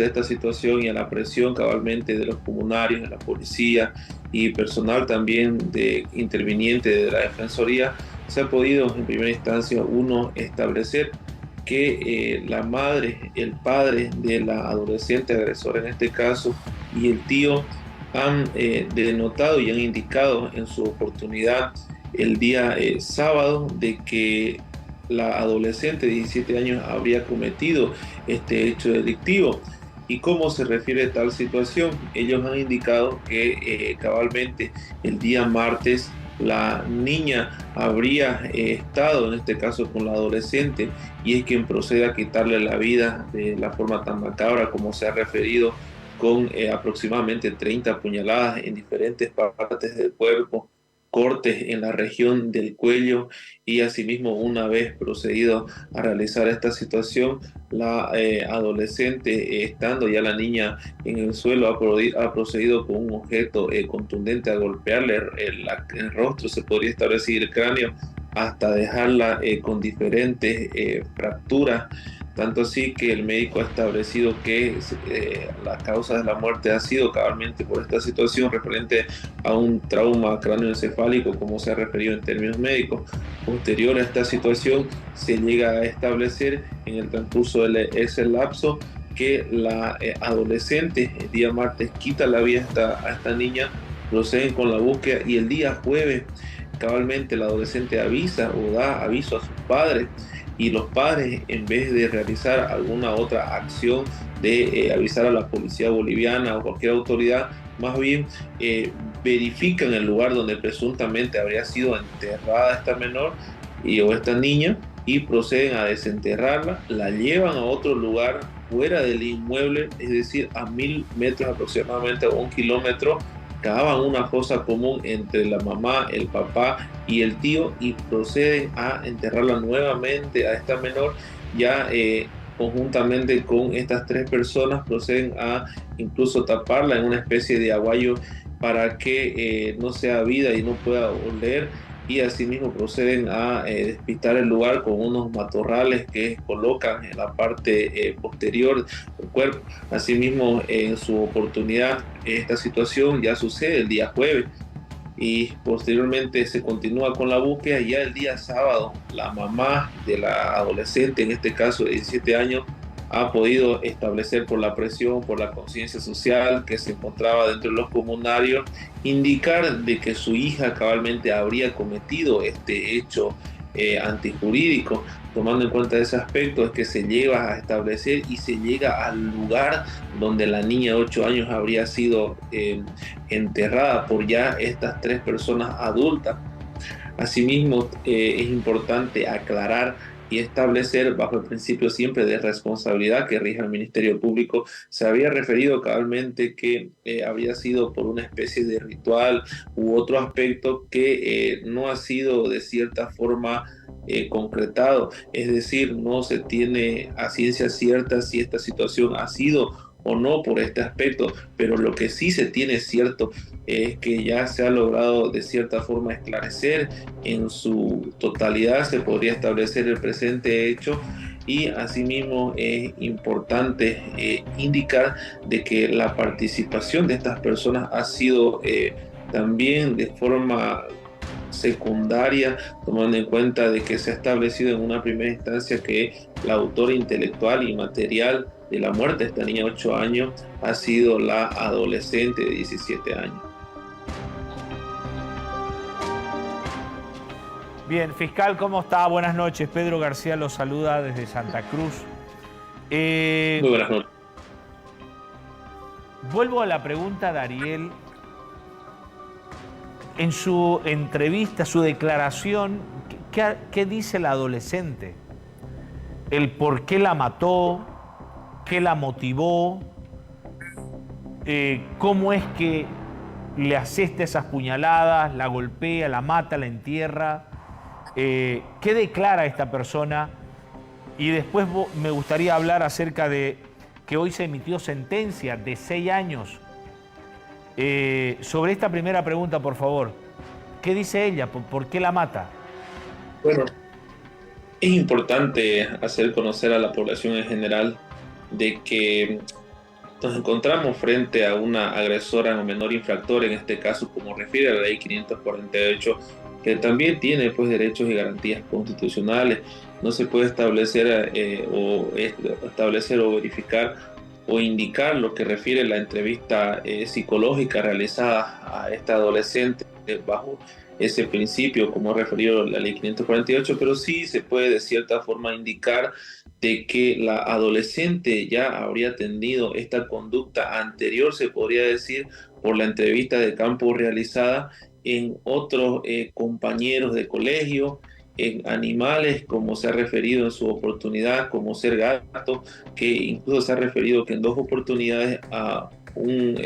esta situación y a la presión cabalmente de los comunarios, de la policía y personal también de interviniente de la Defensoría, se ha podido en primera instancia uno establecer que la madre, el padre de la adolescente agresora en este caso y el tío han denotado y han indicado en su oportunidad el día sábado de que la adolescente de 17 años habría cometido este hecho delictivo. ¿Y cómo se refiere a tal situación? Ellos han indicado que cabalmente el día martes la niña habría estado en este caso con la adolescente y es quien procede a quitarle la vida de la forma tan macabra como se ha referido con aproximadamente 30 puñaladas en diferentes partes del cuerpo, cortes en la región del cuello y asimismo una vez procedido a realizar esta situación, la adolescente, estando ya la niña en el suelo, ha procedido con un objeto contundente a golpearle el rostro, se podría establecer el cráneo, hasta dejarla con diferentes fracturas. Tanto así que el médico ha establecido que la causa de la muerte ha sido cabalmente por esta situación referente a un trauma cráneoencefálico, como se ha referido en términos médicos. Posterior a esta situación, se llega a establecer en el transcurso de ese lapso que la adolescente el día martes quita la vida a esta niña, proceden con la búsqueda y el día jueves cabalmente la adolescente avisa o da aviso a sus padres y los padres, en vez de realizar alguna otra acción de avisar a la policía boliviana o cualquier autoridad, más bien verifican el lugar donde presuntamente habría sido enterrada esta menor o esta niña y proceden a desenterrarla, la llevan a otro lugar fuera del inmueble, es decir, a 1000 metros aproximadamente, o 1 kilómetro, cavan una fosa común entre la mamá, el papá y el tío y proceden a enterrarla nuevamente a esta menor ya conjuntamente con estas tres personas proceden a incluso taparla en una especie de aguayo para que no sea vida y no pueda oler y asimismo proceden a despistar el lugar con unos matorrales que colocan en la parte posterior del cuerpo. Asimismo, en su oportunidad, esta situación ya sucede el día jueves y posteriormente se continúa con la búsqueda. Ya el día sábado, la mamá de la adolescente, en este caso de 17 años, ha podido establecer por la presión, por la conciencia social que se encontraba dentro de los comunarios, indicar de que su hija cabalmente habría cometido este hecho antijurídico. Tomando en cuenta ese aspecto es que se llega a establecer y se llega al lugar donde la niña de 8 años habría sido enterrada por ya estas tres personas adultas. Asimismo, es importante aclarar y establecer bajo el principio siempre de responsabilidad que rige al Ministerio Público. Se había referido cabalmente que habría sido por una especie de ritual u otro aspecto que no ha sido de cierta forma concretado, es decir, no se tiene a ciencia cierta si esta situación ha sido o no por este aspecto, pero lo que sí se tiene cierto es que ya se ha logrado de cierta forma esclarecer en su totalidad, se podría establecer el presente hecho y asimismo es importante indicar de que la participación de estas personas ha sido también de forma secundaria, tomando en cuenta de que se ha establecido en una primera instancia que la autora intelectual y material de la muerte de esta niña de 8 años ha sido la adolescente de 17 años. Bien, fiscal, ¿cómo está? Buenas noches. Pedro García lo saluda desde Santa Cruz. Muy buenas noches. Vuelvo a la pregunta de Ariel. En su entrevista, su declaración, ¿qué dice la adolescente? El por qué la mató, qué la motivó, cómo es que le asesta esas puñaladas, la golpea, la mata, la entierra. ¿Qué declara esta persona? Y después me gustaría hablar acerca de que hoy se emitió sentencia de 6 años. Sobre esta primera pregunta, por favor, ¿qué dice ella? ¿Por qué la mata? Bueno, es importante hacer conocer a la población en general de que Nos encontramos frente a una agresora o menor infractor, en este caso, como refiere a la ley 548, que también tiene pues derechos y garantías constitucionales. No se puede establecer o verificar o indicar lo que refiere la entrevista psicológica realizada a esta adolescente bajo ese principio, como ha referido la ley 548, pero sí se puede de cierta forma indicar de que la adolescente ya habría tenido esta conducta anterior, se podría decir, por la entrevista de campo realizada en otros compañeros de colegio, en animales, como se ha referido en su oportunidad, como ser gato, que incluso se ha referido que en 2 oportunidades a un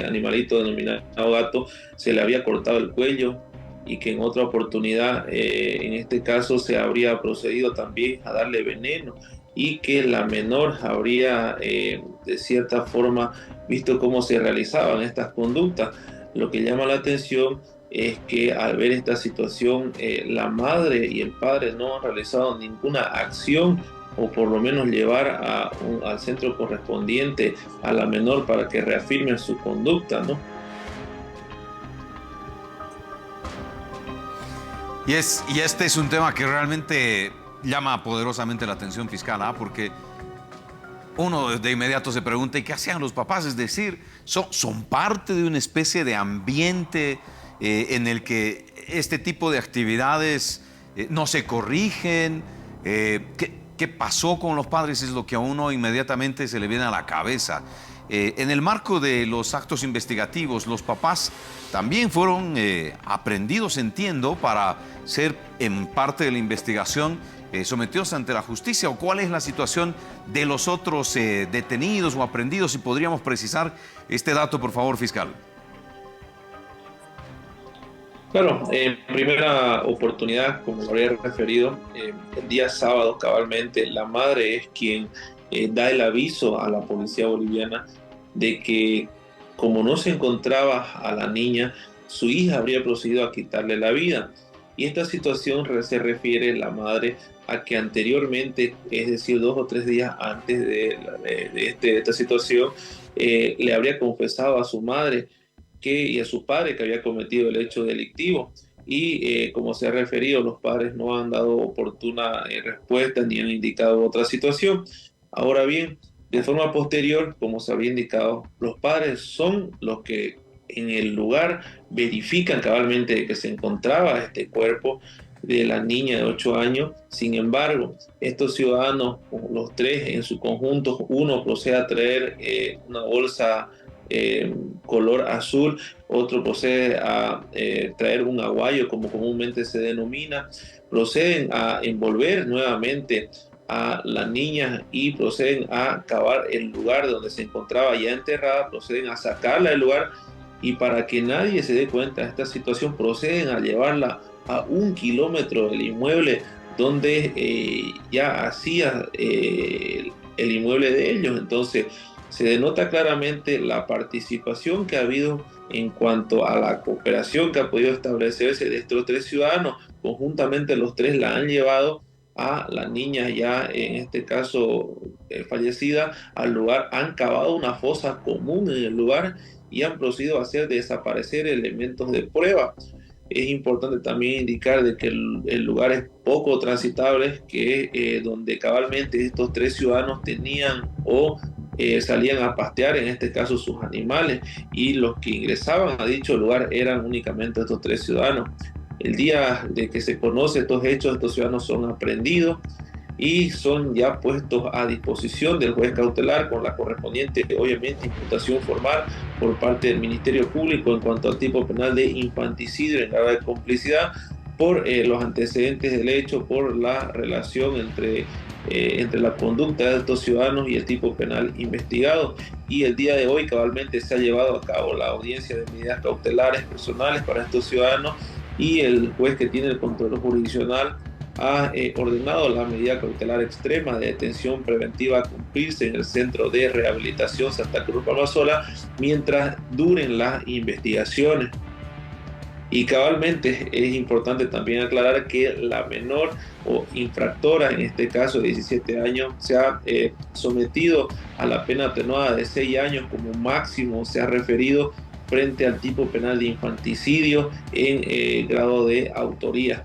animalito denominado gato se le había cortado el cuello, y que en otra oportunidad, en este caso, se habría procedido también a darle veneno, y que la menor habría de cierta forma visto cómo se realizaban estas conductas. Lo que llama la atención es que al ver esta situación, la madre y el padre no han realizado ninguna acción, o por lo menos llevar al centro correspondiente a la menor para que reafirme su conducta, ¿no? Y este es un tema que realmente llama poderosamente la atención fiscal, porque uno de inmediato se pregunta, ¿y qué hacían los papás? Es decir, son parte de una especie de ambiente en el que este tipo de actividades no se corrigen. ¿Qué pasó con los padres? Es lo que a uno inmediatamente se le viene a la cabeza. En el marco de los actos investigativos, los papás también fueron aprendidos, entiendo, para ser en parte de la investigación sometidos ante la justicia. ¿O cuál es la situación de los otros detenidos o aprendidos? Si podríamos precisar este dato, por favor, fiscal. Claro, en primera oportunidad, como lo había referido, el día sábado cabalmente, la madre es quien da el aviso a la policía boliviana de que, como no se encontraba a la niña, su hija habría procedido a quitarle la vida. Y esta situación se refiere la madre a que anteriormente, es decir, 2 o 3 días antes de esta situación, le habría confesado a su madre y a su padre que había cometido el hecho delictivo. Y como se ha referido, los padres no han dado oportuna respuesta ni han indicado otra situación. Ahora bien, de forma posterior, como se había indicado, los padres son los que en el lugar verifican cabalmente que se encontraba este cuerpo de la niña de 8 años. Sin embargo, estos ciudadanos, los 3 en su conjunto, uno procede a traer una bolsa color azul, otro procede a traer un aguayo, como comúnmente se denomina, proceden a envolver nuevamente a la niña y proceden a cavar el lugar donde se encontraba ya enterrada, proceden a sacarla del lugar, y para que nadie se dé cuenta de esta situación, proceden a llevarla a 1 kilómetro del inmueble donde ya hacía el inmueble de ellos. Entonces se denota claramente la participación que ha habido en cuanto a la cooperación que ha podido establecerse de estos 3 ciudadanos. Conjuntamente los 3 la han llevado a la niña, ya en este caso fallecida, al lugar, han cavado una fosa común en el lugar y han procedido a hacer desaparecer elementos de prueba. Es importante también indicar de que el lugar es poco transitable, que donde cabalmente estos 3 ciudadanos tenían o salían a pastear, en este caso sus animales, y los que ingresaban a dicho lugar eran únicamente estos 3 ciudadanos. El día de que se conoce estos hechos, estos ciudadanos son aprehendidos y son ya puestos a disposición del juez cautelar con la correspondiente, obviamente, imputación formal por parte del Ministerio Público en cuanto al tipo penal de infanticidio en grado de complicidad, por los antecedentes del hecho, por la relación entre la conducta de estos ciudadanos y el tipo penal investigado. Y el día de hoy cabalmente se ha llevado a cabo la audiencia de medidas cautelares personales para estos ciudadanos, y el juez que tiene el control jurisdiccional ha ordenado la medida cautelar extrema de detención preventiva a cumplirse en el Centro de Rehabilitación Santa Cruz Palmasola mientras duren las investigaciones. Y cabalmente es importante también aclarar que la menor o infractora, en este caso de 17 años, se ha sometido a la pena atenuada de 6 años como máximo, se ha referido frente al tipo penal de infanticidio en grado de autoría.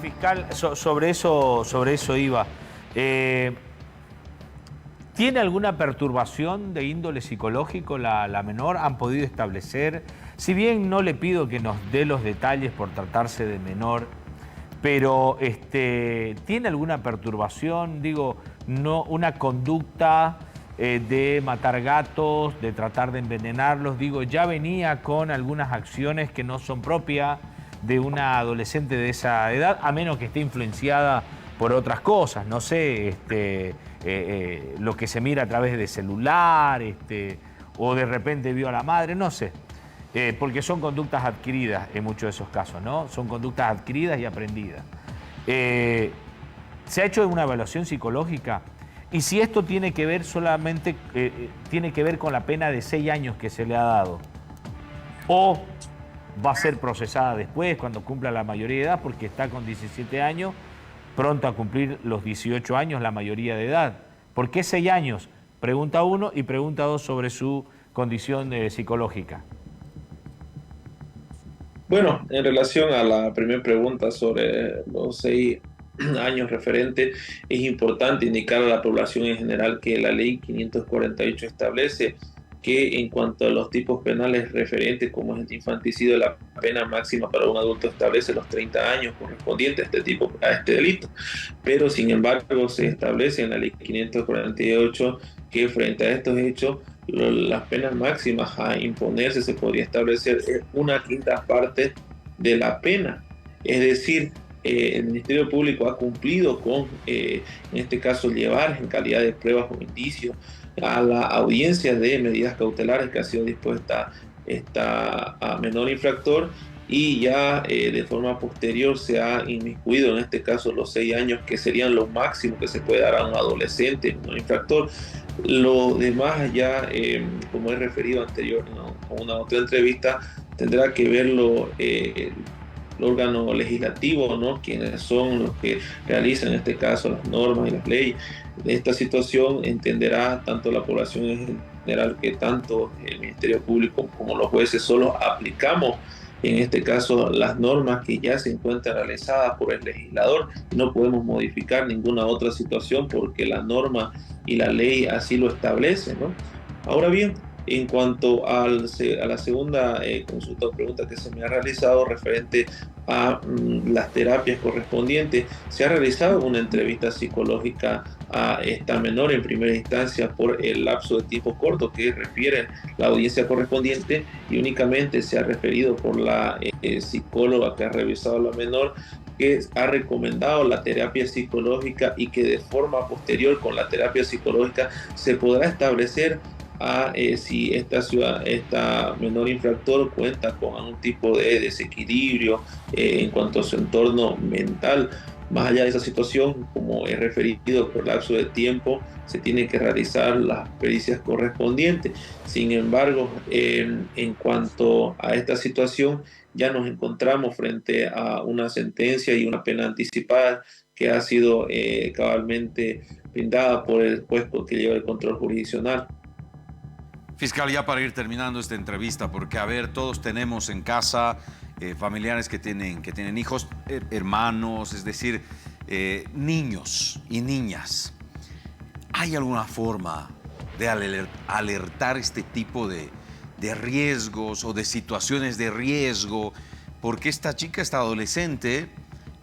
Fiscal, sobre eso iba. ¿Tiene alguna perturbación de índole psicológico la menor? ¿Han podido establecer? Si bien no le pido que nos dé los detalles por tratarse de menor, pero ¿tiene alguna perturbación? Digo, no, una conducta de matar gatos, de tratar de envenenarlos. Digo, ya venía con algunas acciones que no son propias de una adolescente de esa edad, a menos que esté influenciada por otras cosas, no sé, lo que se mira a través de celular, o de repente vio a la madre, no sé, porque son conductas adquiridas en muchos de esos casos, ¿no? Son conductas adquiridas y aprendidas. ¿Se ha hecho una evaluación psicológica? Y si esto tiene que ver solamente, tiene que ver con la pena de 6 años que se le ha dado, o va a ser procesada después, cuando cumpla la mayoría de edad, porque está con 17 años, pronto a cumplir los 18 años, la mayoría de edad. ¿Por qué 6 años? Pregunta 1 y pregunta 2 sobre su condición psicológica. Bueno, en relación a la primera pregunta sobre los 6 años referente, es importante indicar a la población en general que la ley 548 establece que en cuanto a los tipos penales referentes como es el infanticidio, la pena máxima para un adulto establece los 30 años correspondientes a este delito. Pero sin embargo se establece en la ley 548 que frente a estos hechos las penas máximas a imponerse se podría establecer una quinta parte de la pena. Es decir, el Ministerio Público ha cumplido con, en este caso, llevar en calidad de pruebas o indicios a la audiencia de medidas cautelares que ha sido dispuesta esta menor infractor, y ya de forma posterior se ha inmiscuido en este caso los 6 años que serían lo máximo que se puede dar a un adolescente, un infractor. Lo demás ya, como he referido anterior en una otra entrevista, tendrá que verlo el órgano legislativo, ¿no? Quienes son los que realizan en este caso las normas y las leyes de esta situación. Entenderá tanto la población en general que tanto el Ministerio Público como los jueces solo aplicamos en este caso las normas que ya se encuentran realizadas por el legislador, y no podemos modificar ninguna otra situación porque la norma y la ley así lo establecen, ¿no? Ahora bien, en cuanto a la segunda consulta o pregunta que se me ha realizado referente a las terapias correspondientes, se ha realizado una entrevista psicológica a esta menor en primera instancia por el lapso de tiempo corto que refiere la audiencia correspondiente, y únicamente se ha referido por la psicóloga que ha revisado a la menor, que ha recomendado la terapia psicológica y que de forma posterior con la terapia psicológica se podrá establecer si esta menor infractor cuenta con algún tipo de desequilibrio en cuanto a su entorno mental. Más allá de esa situación, como he referido, por lapso de tiempo se tienen que realizar las pericias correspondientes. Sin embargo, en cuanto a esta situación, ya nos encontramos frente a una sentencia y una pena anticipada que ha sido cabalmente brindada por el juez que lleva el control jurisdiccional. Fiscal, ya para ir terminando esta entrevista, porque a ver, todos tenemos en casa familiares que tienen hijos, hermanos, es decir, niños y niñas. ¿Hay alguna forma de alertar este tipo de riesgos o de situaciones de riesgo? Porque esta chica, esta adolescente,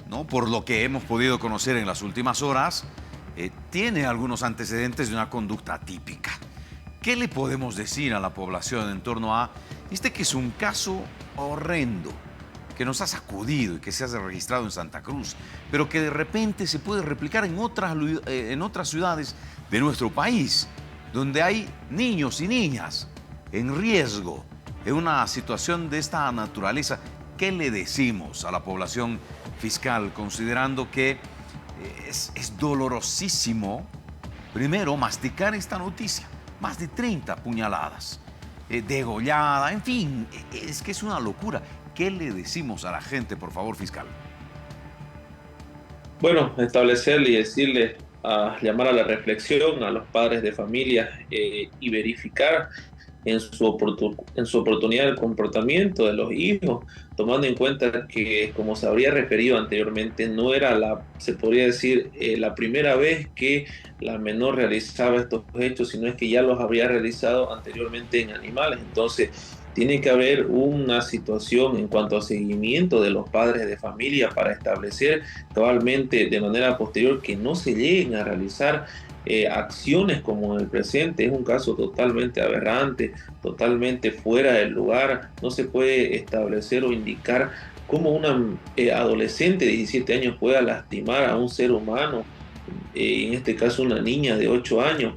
¿no?, por lo que hemos podido conocer en las últimas horas, tiene algunos antecedentes de una conducta atípica. ¿Qué le podemos decir a la población en torno a que es un caso horrendo, que nos ha sacudido y que se ha registrado en Santa Cruz, pero que de repente se puede replicar en otras ciudades de nuestro país, donde hay niños y niñas en riesgo, en una situación de esta naturaleza? ¿Qué le decimos a la población, fiscal, considerando que es dolorosísimo, primero, masticar esta noticia? Más de 30 puñaladas. degollada, en fin, es que es una locura. ¿Qué le decimos a la gente, por favor, fiscal? Bueno, establecerle y decirle, llamar a la reflexión a los padres de familia y verificar en su oportunidad el comportamiento de los hijos, tomando en cuenta que, como se habría referido anteriormente, no era se podría decir, la primera vez que la menor realizaba estos hechos, sino es que ya los habría realizado anteriormente en animales. Entonces, tiene que haber una situación en cuanto a seguimiento de los padres de familia para establecer cabalmente de manera posterior que no se lleguen a realizar acciones como en el presente. Es un caso totalmente aberrante, totalmente fuera del lugar. No se puede establecer o indicar cómo una adolescente de 17 años pueda lastimar a un ser humano, en este caso una niña de 8 años.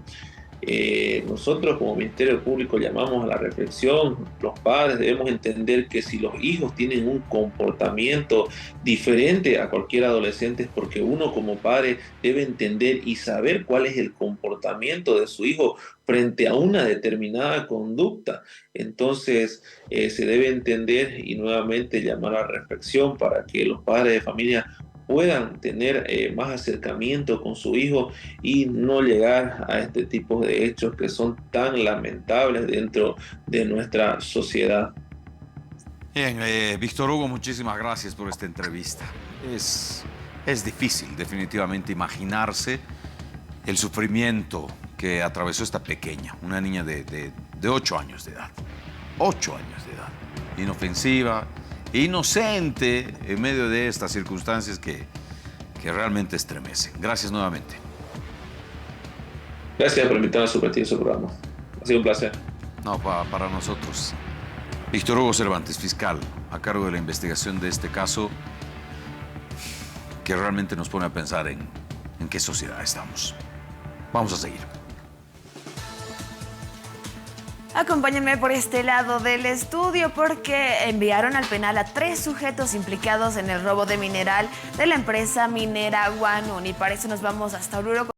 Nosotros como Ministerio Público llamamos a la reflexión. Los padres debemos entender que si los hijos tienen un comportamiento diferente a cualquier adolescente es porque uno como padre debe entender y saber cuál es el comportamiento de su hijo frente a una determinada conducta. Entonces se debe entender y nuevamente llamar a la reflexión para que los padres de familia puedan tener más acercamiento con su hijo y no llegar a este tipo de hechos que son tan lamentables dentro de nuestra sociedad. Bien, Víctor Hugo, muchísimas gracias por esta entrevista. Es difícil definitivamente imaginarse el sufrimiento que atravesó esta pequeña, una niña de 8 años de edad. 8 años de edad, inofensiva, inocente en medio de estas circunstancias que realmente estremecen. Gracias nuevamente. Gracias por invitarme a su programa. Ha sido un placer. No, para nosotros. Víctor Hugo Cervantes, fiscal, a cargo de la investigación de este caso, que realmente nos pone a pensar en qué sociedad estamos. Vamos a seguir. Acompáñenme por este lado del estudio porque enviaron al penal a 3 sujetos implicados en el robo de mineral de la empresa minera Huanuni. Para eso nos vamos hasta Oruro.